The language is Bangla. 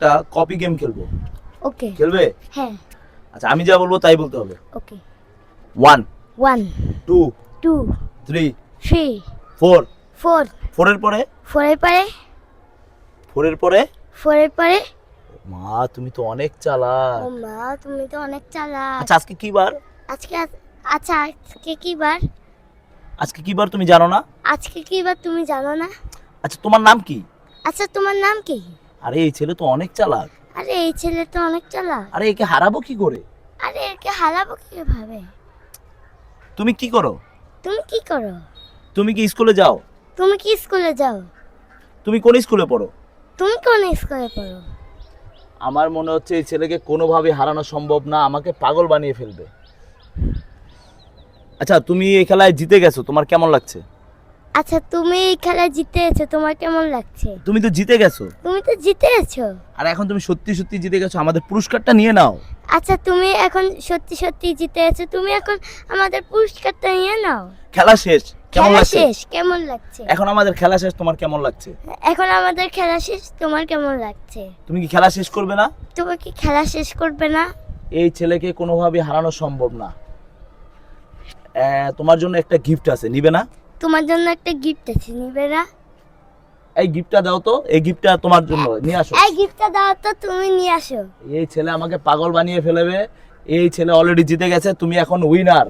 একটা কপি গেম খেলবো। ওকে খেলবে? হ্যাঁ আচ্ছা আমি যা বলবো তাই বলতে হবে। ওকে 1 1 2 2 3 3 4 4 4 এর পরে 4 এর পরে 4 এর পরে 4 এর পরে মা তুমি তো অনেক চালাক। ও মা তুমি তো অনেক চালাক। আচ্ছা আজকে কি বার? আজকে আচ্ছা আজকে কি বার? আজকে কি বার তুমি জানো না? আজকে কি বার তুমি জানো না? আচ্ছা তোমার নাম কি? আচ্ছা তোমার নাম কি? আরে এই ছেলে তো অনেক চালাক। আরে এই ছেলে তো অনেক চালাক। আরে একে হারাবো কি করে? আরে একে হারাবো কিভাবে? তুমি কি করো? তুমি কি করো? তুমি কি স্কুলে যাও? তুমি কি স্কুলে যাও? তুমি কোন স্কুলে পড়ো? তুমি কোন স্কুলে পড়ো? আমার মনে হচ্ছে এই ছেলেকে কোনোভাবে হারানো সম্ভব না, আমাকে পাগল বানিয়ে ফেলবে। আচ্ছা তুমি এই খেলায় জিতে গেছো, তোমার কেমন লাগছে? আচ্ছা তুমি এই খেলায় জিতেছো, তোমার কেমন লাগছে? তুমি তো জিতে গেছো, তুমি তো জিতেছো। আর এখন তুমি সত্যি সত্যি জিতে গেছো, আমাদের পুরস্কারটা নিয়ে নাও। আচ্ছা তুমি এখন সত্যি সত্যি জিতেছো, তুমি এখন আমাদের পুরস্কারটা নিয়ে নাও। খেলা শেষ, কেমন খেলা লাগছে? শেষ, কেমন লাগছে? এখন আমাদের খেলা শেষ, তোমার কেমন লাগছে? এখন আমাদের খেলা শেষ, তোমার কেমন লাগছে? তুমি কি খেলা শেষ করবে না? তুমি কি খেলা শেষ করবে না? এই ছেলেকে কোনোভাবে হারানো সম্ভব না। তোমার জন্য একটা গিফট আছে, নিবে না? তোমার জন্য একটা গিফট আছে, নিবে না? এই গিফটটা দাও তো, এই গিফটটা তোমার জন্য নিয়ে আসো। এই গিফটটা দাও তো, তুমি নিয়ে আসো। এই ছেলে আমাকে পাগল বানিয়ে ফেলবে, এই ছেলে অলরেডি জিতে গেছে, তুমি এখন উইনার।